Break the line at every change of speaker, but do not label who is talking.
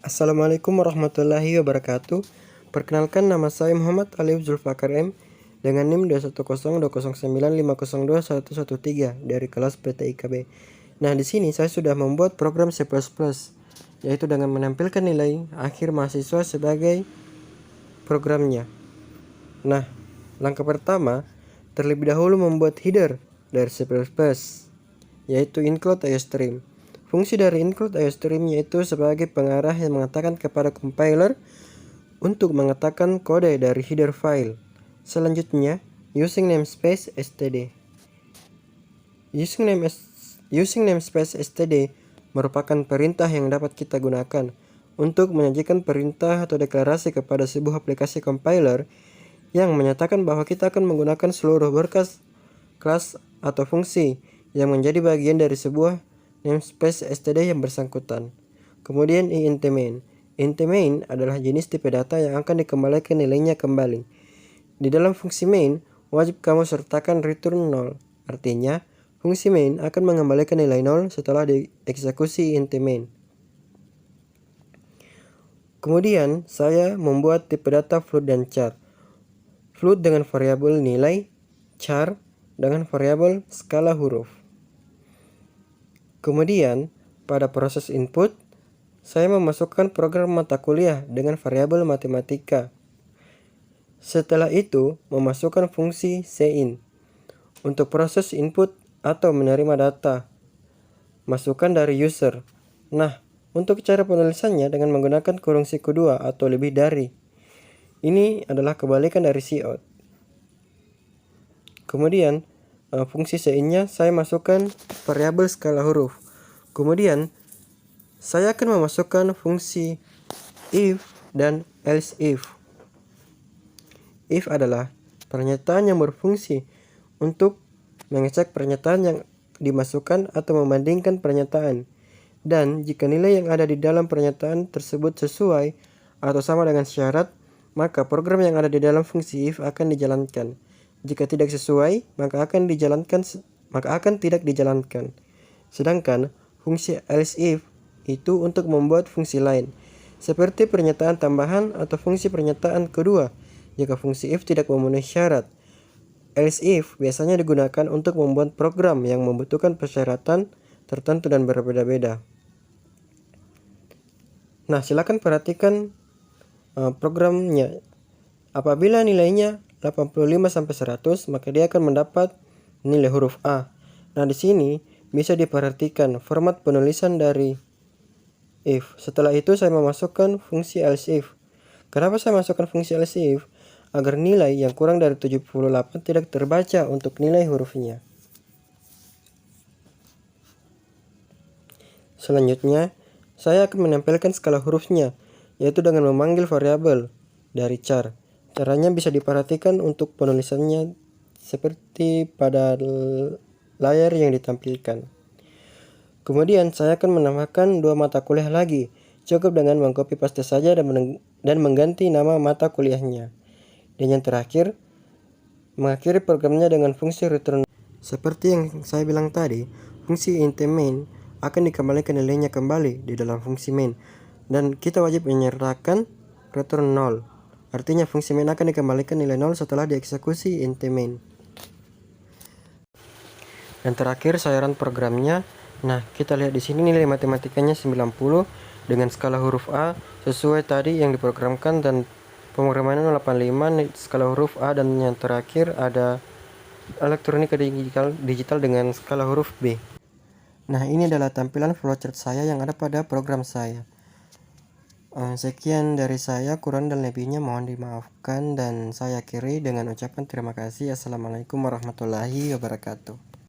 Assalamualaikum warahmatullahi wabarakatuh. Perkenalkan, nama saya Muhammad Alif Zulfakar M dengan NIM 2102095021113 dari kelas PTIKB. Nah, di sini saya sudah membuat program C++, yaitu dengan menampilkan nilai akhir mahasiswa sebagai programnya. Nah, langkah pertama, terlebih dahulu membuat header dari C++, yaitu include IOStream. Fungsi dari include IOStream yaitu sebagai pengarah yang mengatakan kepada compiler untuk mengatakan kode dari header file. Selanjutnya, using namespace std. Using namespace std merupakan perintah yang dapat kita gunakan untuk menyajikan perintah atau deklarasi kepada sebuah aplikasi compiler yang menyatakan bahwa kita akan menggunakan seluruh berkas, kelas, atau fungsi yang menjadi bagian dari sebuah namespace std yang bersangkutan. Kemudian int main. Int main adalah jenis tipe data yang akan dikembalikan nilainya kembali. Di dalam fungsi main, wajib kamu sertakan return 0. Artinya, fungsi main akan mengembalikan nilai 0 setelah dieksekusi int main. Kemudian, saya membuat tipe data float dan char. Float dengan variabel nilai, char dengan variabel skala huruf. Kemudian, pada proses input, saya memasukkan program mata kuliah dengan variabel matematika. Setelah itu, memasukkan fungsi cin untuk proses input atau menerima data masukan dari user. Nah, untuk cara penulisannya dengan menggunakan kurung siku 2 atau lebih dari. Ini adalah kebalikan dari cout. Kemudian, fungsi cin-nya saya masukkan variabel skala huruf. Kemudian, saya akan memasukkan fungsi if dan else if. If adalah pernyataan yang berfungsi untuk mengecek pernyataan yang dimasukkan atau membandingkan pernyataan. Dan jika nilai yang ada di dalam pernyataan tersebut sesuai atau sama dengan syarat, maka program yang ada di dalam fungsi if akan dijalankan. Jika tidak sesuai, maka akan tidak dijalankan. Sedangkan fungsi else if itu untuk membuat fungsi lain, seperti pernyataan tambahan atau fungsi pernyataan kedua jika fungsi if tidak memenuhi syarat. Else if biasanya digunakan untuk membuat program yang membutuhkan persyaratan tertentu dan berbeda-beda. Nah, silakan perhatikan programnya. Apabila nilainya 85-100, maka dia akan mendapat nilai huruf A. Nah, di sini bisa diperhatikan format penulisan dari if. Setelah itu saya memasukkan fungsi else if. Kenapa saya masukkan fungsi else if? Agar nilai yang kurang dari 78 tidak terbaca untuk nilai hurufnya. Selanjutnya, saya akan menampilkan skala hurufnya, yaitu dengan memanggil variabel dari char. Caranya bisa diperhatikan untuk penulisannya seperti pada layar yang ditampilkan. Kemudian saya akan menambahkan 2 mata kuliah lagi. Cukup dengan mengcopy paste saja dan mengganti nama mata kuliahnya. Dan yang terakhir, mengakhiri programnya dengan fungsi return. Seperti yang saya bilang tadi, fungsi int main akan dikembalikan nilainya kembali di dalam fungsi main. Dan kita wajib menyertakan return 0. Artinya fungsi main akan dikembalikan nilai 0 setelah dieksekusi int main. Dan terakhir saya run programnya. Nah, kita lihat di sini nilai matematikanya 90 dengan skala huruf A sesuai tadi yang diprogramkan, dan pemrogramannya 85 skala huruf A, dan yang terakhir ada elektronika digital dengan skala huruf B. Nah, ini adalah tampilan flowchart saya yang ada pada program saya. Sekian dari saya, kurang dan lebihnya mohon dimaafkan, dan saya akhiri dengan ucapan terima kasih. Assalamualaikum warahmatullahi wabarakatuh.